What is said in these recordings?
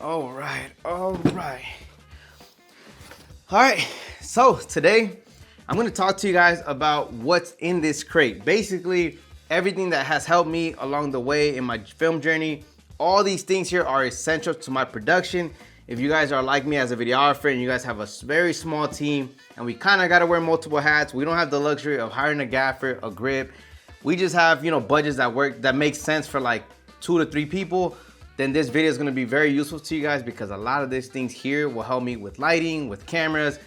All right, all right. All right, so today I'm gonna talk to you guys about what's in this crate. Basically, everything that has helped me along the way in my film journey. All these things here are essential to my production. If you guys are like me as a videographer and you guys have a very small team and we kind of gotta wear multiple hats, we don't have the luxury of hiring a gaffer, a grip. We just have, budgets that work, that make sense for like 2 to 3 people. Then this video is gonna be very useful to you guys because a lot of these things here will help me with lighting, with cameras,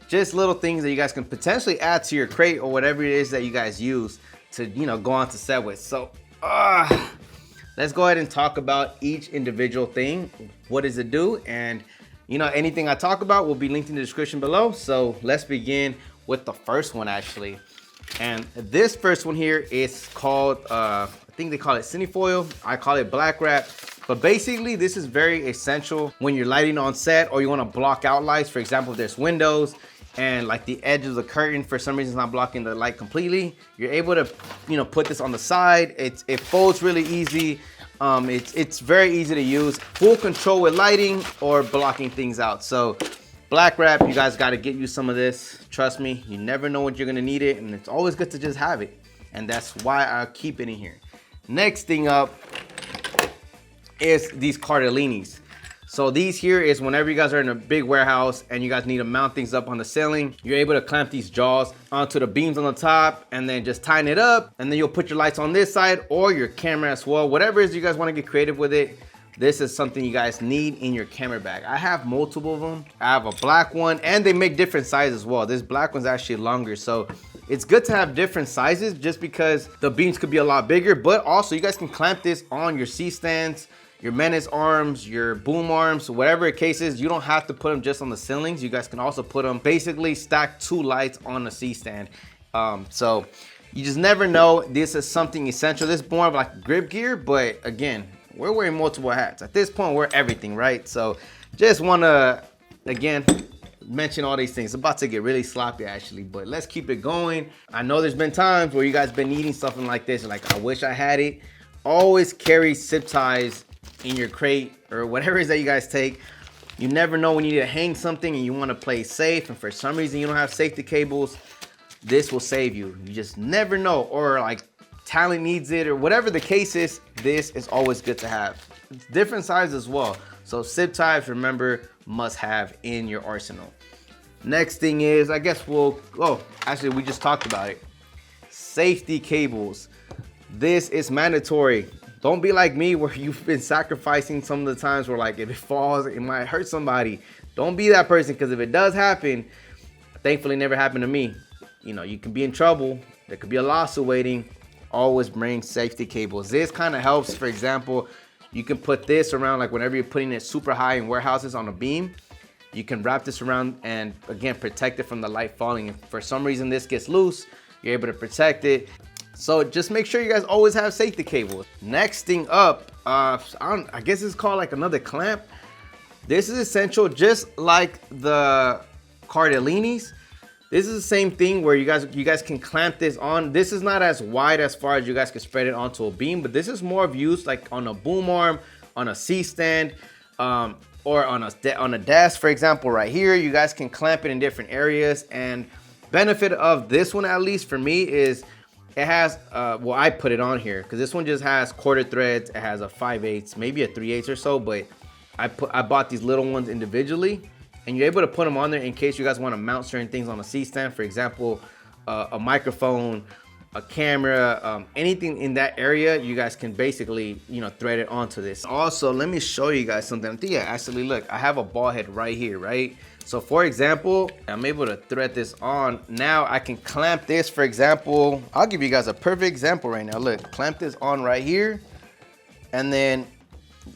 just little things that you guys can potentially add to your crate or whatever it is that you guys use to, go on to set with. So, let's go ahead and talk about each individual thing. What does it do? And, anything I talk about will be linked in the description below. So let's begin with the first one actually. And this first one here is called, I think they call it cinefoil. I call it black wrap. But basically, this is very essential when you're lighting on set or you want to block out lights. For example, if there's windows and like the edge of the curtain for some reason is not blocking the light completely, you're able to, put this on the side. It folds really easy. It's very easy to use. Full control with lighting or blocking things out. So black wrap, you guys got to get you some of this. Trust me, you never know when you're gonna need it, and it's always good to just have it. And that's why I keep it in here. Next thing up is these cartellinis. So these here is whenever you guys are in a big warehouse and you guys need to mount things up on the ceiling, you're able to clamp these jaws onto the beams on the top and then just tighten it up, and then you'll put your lights on this side or your camera as well. Whatever it is you guys want to get creative with it, this is something you guys need in your camera bag. I have multiple of them. I have a black one and they make different sizes as well. This black one's actually longer. So it's good to have different sizes just because the beams could be a lot bigger, but also you guys can clamp this on your C-stands, your menace arms, your boom arms, whatever the case is. You don't have to put them just on the ceilings. You guys can also put them, basically stack 2 lights on the C-stand. So you just never know. This is something essential. This is more of like grip gear, but again, we're wearing multiple hats. At this point, we're everything, right? So just wanna, again, mention all these things. It's about to get really sloppy actually, but let's keep it going. I know there's been times where you guys been needing something like this. Like, I wish I had it. Always carry zip ties in your crate or whatever it is that you guys take. You never know when you need to hang something and you wanna play safe, and for some reason you don't have safety cables. This will save you. You just never know. Or like, talent needs it or whatever the case is, this is always good to have. It's different sizes as well. So zip ties, remember, must have in your arsenal. Next thing is, I guess actually we just talked about it. Safety cables. This is mandatory. Don't be like me where you've been sacrificing some of the times where like if it falls, it might hurt somebody. Don't be that person, because if it does happen, thankfully it never happened to me. You can be in trouble. There could be a lawsuit waiting. Always bring safety cables. This kind of helps. For example, you can put this around, like whenever you're putting it super high in warehouses on a beam, you can wrap this around and again protect it from the light falling. If for some reason this gets loose, you're able to protect it. So just make sure you guys always have safety cables. Next thing up, I guess it's called like another clamp. This is essential, just like the cartellinis. This is the same thing where you guys can clamp this on. This is not as wide as far as you guys can spread it onto a beam, but this is more of use like on a boom arm, on a C-stand, or on a desk, for example, right here. You guys can clamp it in different areas. And benefit of this one, at least for me, is it has, I put it on here because this one just has quarter threads. It has a 5/8, maybe a 3/8 or so, but I bought these little ones individually. And you're able to put them on there in case you guys want to mount certain things on a C-stand. For example, a microphone, a camera, anything in that area, you guys can basically, thread it onto this. Also, let me show you guys something. I think, actually, look, I have a ball head right here, right? So for example, I'm able to thread this on. Now I can clamp this, for example. I'll give you guys a perfect example right now. Look, clamp this on right here. And then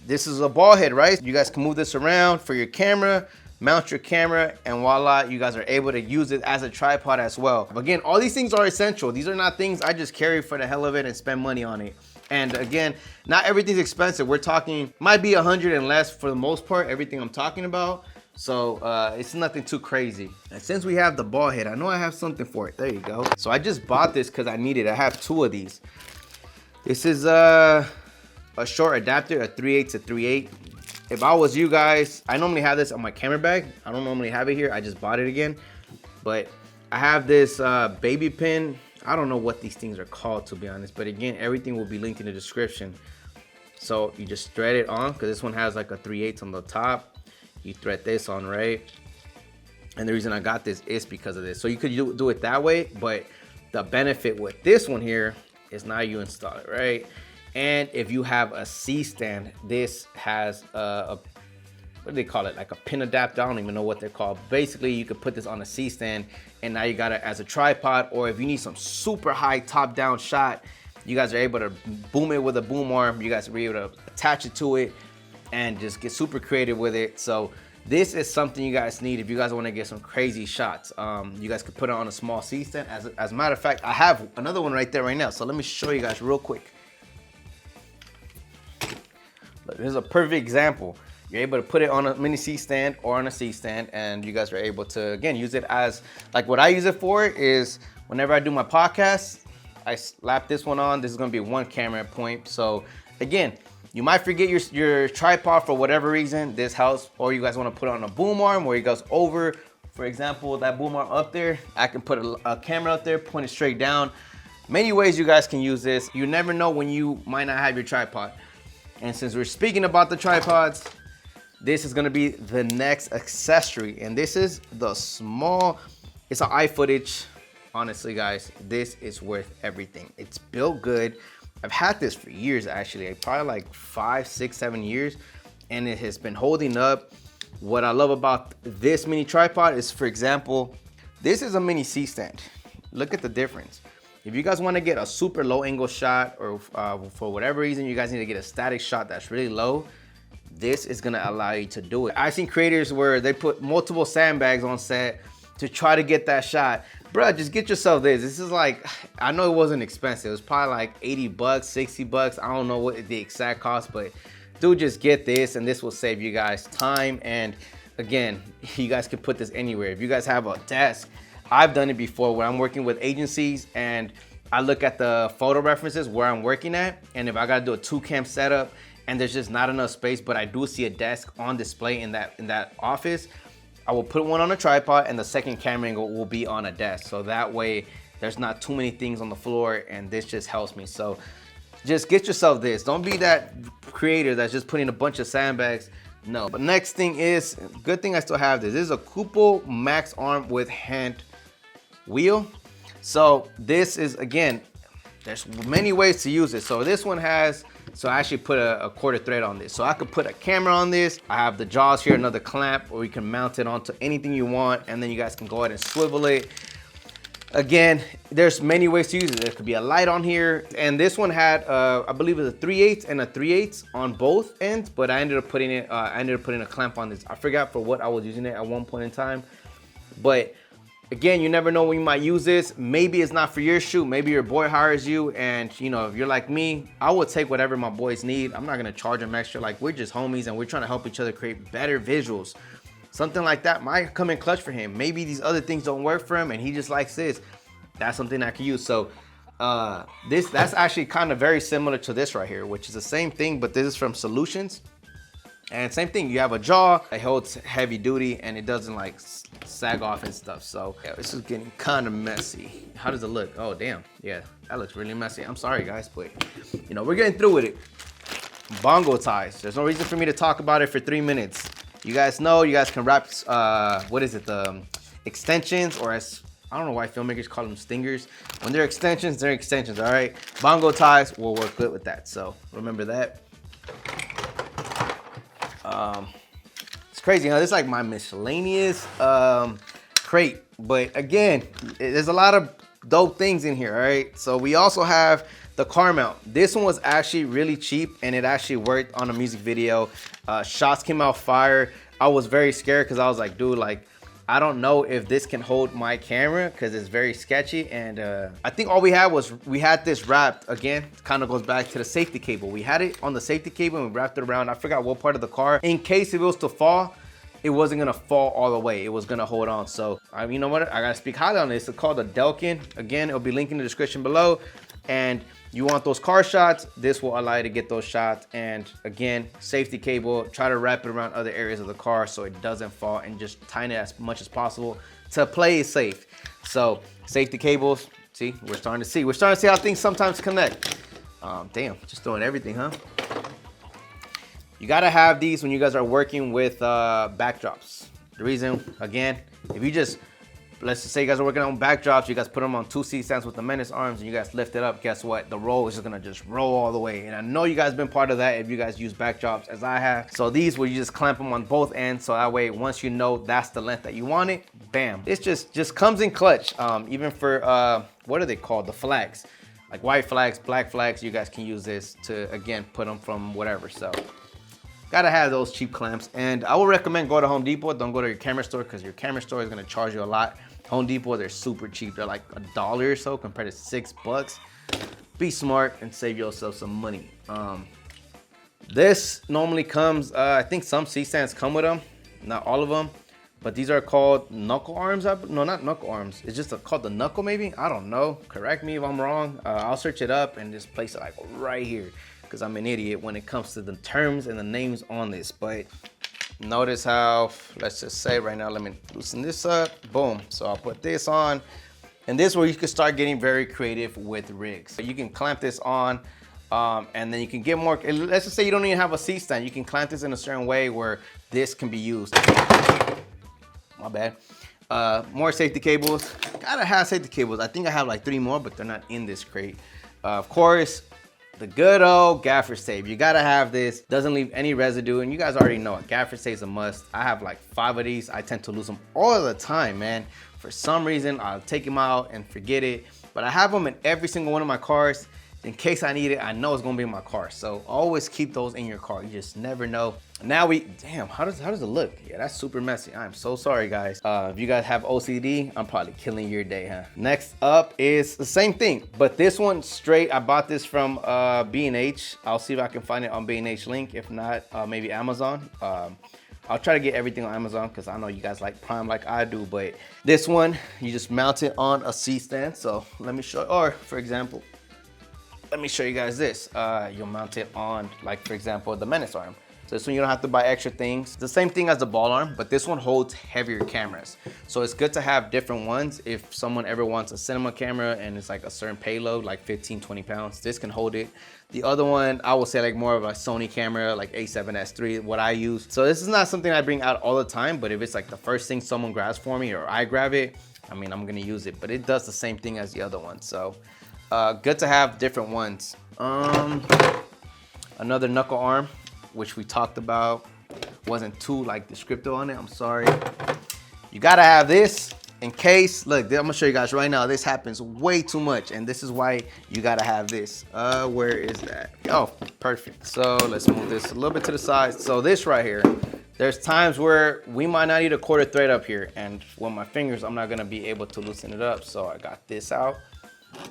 this is a ball head, right? You guys can move this around for your camera, mount your camera, and voila, you guys are able to use it as a tripod as well. Again, all these things are essential. These are not things I just carry for the hell of it and spend money on it. And again, not everything's expensive. We're talking, might be 100 and less for the most part, everything I'm talking about. So it's nothing too crazy. And since we have the ball head, I know I have something for it. There you go. So I just bought this because I need it. I have 2 of these. This is a short adapter, a 3/8 to 3/8. if I was you guys, I normally have this on my camera bag. I don't normally have it here. I just bought it again. But I have this baby pin. I don't know what these things are called, to be honest. But again, everything will be linked in the description. So you just thread it on, because this one has like a 3/8 on the top. You thread this on, right? And the reason I got this is because of this. So you could do it that way, but the benefit with this one here is now you install it, right? And if you have a C-stand, this has what do they call it? Like a pin adapter. I don't even know what they're called. Basically, you could put this on a C-stand, and now you got it as a tripod. Or if you need some super high top-down shot, you guys are able to boom it with a boom arm. You guys are able to attach it to it and just get super creative with it. So this is something you guys need if you guys want to get some crazy shots. You guys could put it on a small C-stand. As a matter of fact, I have another one right there right now. So let me show you guys real quick. Look, this is a perfect example. You're able to put it on a mini C-stand or on a C-stand, and you guys are able to, again, use it as, like what I use it for is whenever I do my podcast, I slap this one on. This is gonna be one camera point. So again, you might forget your tripod for whatever reason. This helps. Or you guys wanna put it on a boom arm where it goes over, for example, that boom arm up there. I can put a camera up there, point it straight down. Many ways you guys can use this. You never know when you might not have your tripod. And since we're speaking about the tripods, this is gonna be the next accessory. And this is the small, it's an iFootage. Honestly, guys, this is worth everything. It's built good. I've had this for years, actually, probably like 5, 6, 7 years, and it has been holding up. What I love about this mini tripod is, for example, this is a mini C-stand. Look at the difference. If you guys wanna get a super low angle shot, or for whatever reason, you guys need to get a static shot that's really low, this is gonna allow you to do it. I've seen creators where they put multiple sandbags on set to try to get that shot. Bruh, just get yourself this. This is like, I know it wasn't expensive. It was probably like 80 bucks, 60 bucks. I don't know what the exact cost, but dude, just get this, and this will save you guys time. And again, you guys can put this anywhere. If you guys have a desk, I've done it before when I'm working with agencies and I look at the photo references where I'm working at, and if I gotta do a 2-cam setup and there's just not enough space, but I do see a desk on display in that office, I will put one on a tripod and the second camera angle will be on a desk. So that way there's not too many things on the floor, and this just helps me. So just get yourself this. Don't be that creator that's just putting a bunch of sandbags. No. But next thing is, good thing I still have this. This is a Kupo Max arm with hand wheel. So this is, again, there's many ways to use it. So this one has, so I actually put a quarter thread on this. So I could put a camera on this. I have the jaws here, another clamp, or you can mount it onto anything you want, and then you guys can go ahead and swivel it. Again, there's many ways to use it. There could be a light on here. And this one had, I believe it was a 3/8 and a 3/8 on both ends, but I ended up putting it, a clamp on this. I forgot for what I was using it at one point in time. But again, you never know when you might use this. Maybe it's not for your shoot. Maybe your boy hires you, and you know, if you're like me, I will take whatever my boys need. I'm not gonna charge them extra. Like, we're just homies and we're trying to help each other create better visuals. Something like that might come in clutch for him. Maybe these other things don't work for him and he just likes this. That's something I can use. So that's actually kind of very similar to this right here, which is the same thing, but this is from Solutions. And same thing, you have a jaw, it holds heavy duty, and it doesn't like sag off and stuff. So yeah, this is getting kind of messy. How does it look? Oh damn, yeah, that looks really messy. I'm sorry guys, but you know, we're getting through with it. Bongo ties. There's no reason for me to talk about it for 3 minutes. You guys know, you guys can wrap, what is it, the extensions, or as, I don't know why filmmakers call them stingers. When they're extensions, all right? Bongo ties will work good with that, so remember that. It's crazy, huh? This is like my miscellaneous crate, but again, there's a lot of dope things in here, all right? So we also have the car mount. This one was actually really cheap, and it actually worked on a music video. Shots came out fire. I was very scared because I was like, dude, like, I don't know if this can hold my camera because it's very sketchy. And I think all we had was, we had this wrapped, again, kind of goes back to the safety cable. We had it on the safety cable and we wrapped it around, I forgot what part of the car, in case if it was to fall, it wasn't gonna fall all the way. It was gonna hold on. So you know what? I gotta speak highly on this. It's called a Delkin. Again, it'll be linked in the description below. And you want those car shots, this will allow you to get those shots. And again, safety cable, try to wrap it around other areas of the car so it doesn't fall, and just tighten it as much as possible to play it safe. So safety cables, see, we're starting to see how things sometimes connect. Damn, just throwing everything, huh? You gotta have these when you guys are working with backdrops. The reason, again, if you just, let's just say you guys are working on backdrops, you guys put them on 2 C-stands with the menace arms, and you guys lift it up, guess what? The roll is just gonna just roll all the way. And I know you guys been part of that if you guys use backdrops as I have. So these, where you just clamp them on both ends, so that way, once you know that's the length that you want it, bam. It's just comes in clutch. Even for, what are they called? The flags. Like white flags, black flags, you guys can use this to, again, put them from whatever, so. Gotta have those cheap clamps. And I would recommend go to Home Depot. Don't go to your camera store, because your camera store is gonna charge you a lot. Home Depot, they're super cheap. They're like $1 or so compared to $6. Be smart and save yourself some money. This normally comes, I think some C-stands come with them, not all of them, but these are called knuckle arms. No, not knuckle arms. It's just called the knuckle maybe. I don't know. Correct me if I'm wrong. I'll search it up and just place it like right here, because I'm an idiot when it comes to the terms and the names on this. But notice how, let's just say right now, let me loosen this up. Boom. So I'll put this on. And this is where you can start getting very creative with rigs. So you can clamp this on, and then you can get more, let's just say you don't even have a C-stand. You can clamp this in a certain way where this can be used. My bad. More safety cables. Gotta have safety cables. I think I have like 3 more, but they're not in this crate. Of course, the good old gaffer tape. You gotta have this. Doesn't leave any residue, and you guys already know it. Gaffer tape is a must. I have like 5 of these. I tend to lose them all the time, man. For some reason, I'll take them out and forget it. But I have them in every single one of my cars. In case I need it, I know it's gonna be in my car. So always keep those in your car. You just never know. Now damn, how does it look? Yeah, that's super messy. I'm so sorry, guys. If you guys have OCD, I'm probably killing your day, huh? Next up is the same thing, but this one straight, I bought this from B&H. I'll see if I can find it on B&H link. If not, maybe Amazon. I'll try to get everything on Amazon, because I know you guys like Prime like I do, but this one, you just mount it on a C-stand. So let me show, or for example, let me show you guys this. You'll mount it on, like for example, the menace arm. So this one you don't have to buy extra things. The same thing as the ball arm, but this one holds heavier cameras. So it's good to have different ones. If someone ever wants a cinema camera and it's like a certain payload, like 15, 20 pounds, this can hold it. The other one, I will say like more of a Sony camera, like A7S III, what I use. So this is not something I bring out all the time, but if it's like the first thing someone grabs for me or I grab it, I mean, I'm gonna use it, but it does the same thing as the other one. So good to have different ones. Another knuckle arm, which we talked about, wasn't too like descriptive on it, I'm sorry. You gotta have this in case, look, I'm gonna show you guys right now, this happens way too much, and this is why you gotta have this. Where is that? Oh, perfect. So let's move this a little bit to the side. So this right here, there's times where we might not need a 1/4 thread up here, and with my fingers, I'm not gonna be able to loosen it up. So I got this out.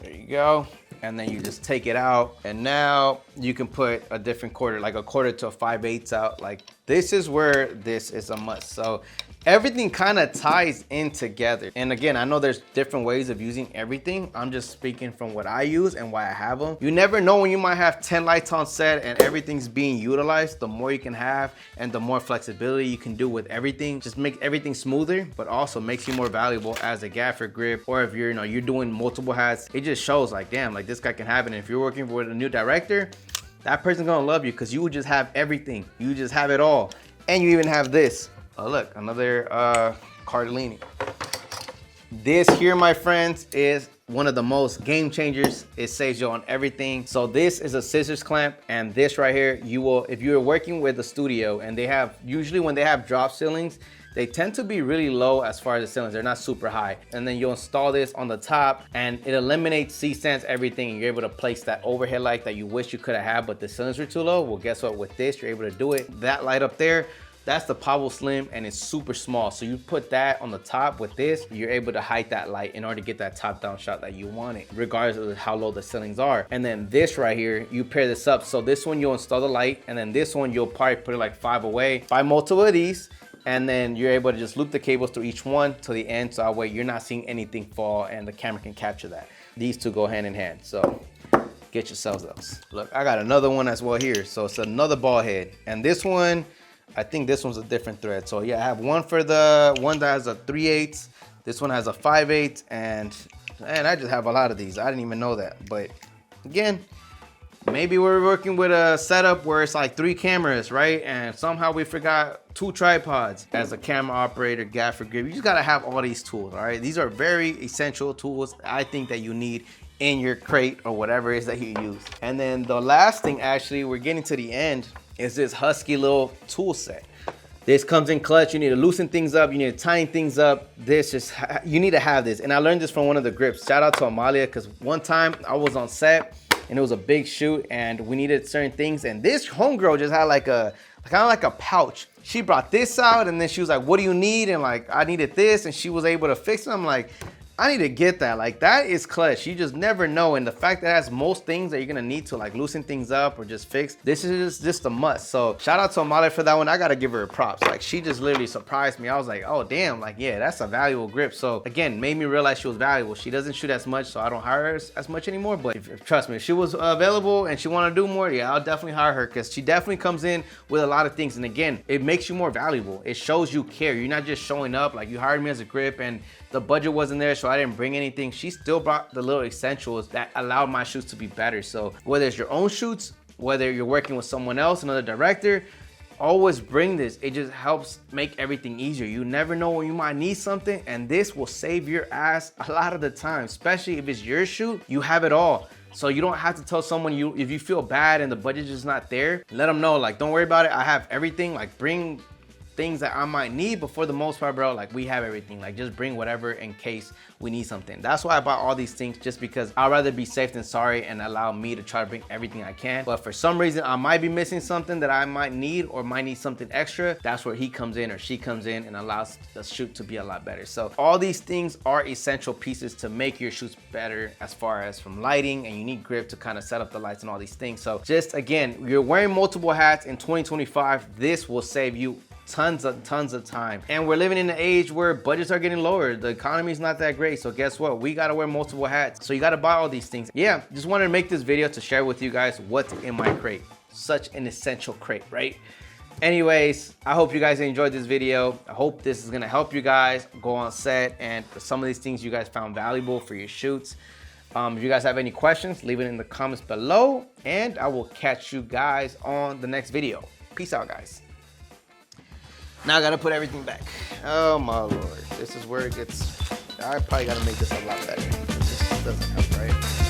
There you go. And then you just take it out, and now you can put a different 1/4, like a 1/4 to a 5/8 out. Like this is where this is a must. So everything kind of ties in together. And again, I know there's different ways of using everything. I'm just speaking from what I use and why I have them. You never know when you might have 10 lights on set and everything's being utilized. The more you can have and the more flexibility you can do with everything, just make everything smoother, but also makes you more valuable as a gaffer grip. Or if you're, you're doing multiple hats, it just shows like, damn, like this guy can have it. And if you're working with a new director, that person's gonna love you because you would just have everything. You just have it all. And you even have this. Oh look, another Cardellini. This here, my friends, is one of the most game changers. It saves you on everything. So this is a scissors clamp, and this right here, you will, if you're working with a studio and they have, usually when they have drop ceilings, they tend to be really low as far as the ceilings. They're not super high. And then you'll install this on the top and it eliminates C-stands, everything. And you're able to place that overhead light that you wish you could have had, but the ceilings were too low. Well, guess what? With this, you're able to do it. That light up there, that's the Pablo Slim, and it's super small. So you put that on the top with this, you're able to hide that light in order to get that top-down shot that you wanted, regardless of how low the ceilings are. And then this right here, you pair this up. So this one, you'll install the light, and then this one, you'll probably put it like 5 away. Buy multiple of these, and then you're able to just loop the cables through each one to the end, so that way you're not seeing anything fall, and the camera can capture that. These two go hand in hand. So get yourselves those. Look, I got another one as well here. So it's another ball head. And this one, I think this one's a different thread. So yeah, I have one for the one that has a 3/8. This one has a 5/8. And I just have a lot of these. I didn't even know that. But again, maybe we're working with a setup where it's like 3 cameras, right? And somehow we forgot 2 tripods. As a camera operator, gaffer, grip, you just gotta have all these tools, all right? These are very essential tools I think that you need in your crate or whatever it is that you use. And then the last thing, actually, we're getting to the end, is this husky little tool set. This comes in clutch. You need to loosen things up. You need to tighten things up. You need to have this. And I learned this from one of the grips. Shout out to Amalia, because one time I was on set and it was a big shoot and we needed certain things. And this homegirl just had like kind of like a pouch. She brought this out and then she was like, what do you need? And like, I needed this, and she was able to fix it. I'm like, I need to get that. Like, that is clutch. You just never know. And the fact that it has most things that you're gonna need to like loosen things up or just fix, this is just a must. So shout out to Amalia for that one. I gotta give her props. Like, she just literally surprised me. I was like, oh damn, like, yeah, that's a valuable grip. So again, made me realize she was valuable. She doesn't shoot as much, so I don't hire her as much anymore. But trust me, if she was available and she wanna do more, yeah, I'll definitely hire her, because she definitely comes in with a lot of things. And again, it makes you more valuable. It shows you care. You're not just showing up. Like, you hired me as a grip and the budget wasn't there, so I didn't bring anything. She still brought the little essentials that allowed my shoots to be better. So whether it's your own shoots, whether you're working with someone else, another director, always bring this. It just helps make everything easier. You never know when you might need something, and this will save your ass a lot of the time, especially if it's your shoot. You have it all. So you don't have to tell someone if you feel bad and the budget is not there, let them know, like, don't worry about it. I have everything. Like, bring things that I might need, but for the most part, bro, like, we have everything. Like, just bring whatever in case we need something. That's why I bought all these things, just because I'd rather be safe than sorry and allow me to try to bring everything I can. But for some reason, I might be missing something that I might need, or might need something extra. That's where he comes in or she comes in and allows the shoot to be a lot better. So all these things are essential pieces to make your shoots better, as far as from lighting, and you need grip to kind of set up the lights and all these things. So just again, you're wearing multiple hats in 2025. This will save you tons of time. And we're living in an age where budgets are getting lower. The economy is not that great. So guess what? We got to wear multiple hats. So you got to buy all these things. Yeah, just wanted to make this video to share with you guys what's in my crate. Such an essential crate, right? Anyways, I hope you guys enjoyed this video. I hope this is going to help you guys go on set, and some of these things you guys found valuable for your shoots. If you guys have any questions, leave it in the comments below, and I will catch you guys on the next video. Peace out, guys. Now I gotta put everything back. Oh my Lord. This is where it gets, I probably gotta make this a lot better. This doesn't help, right?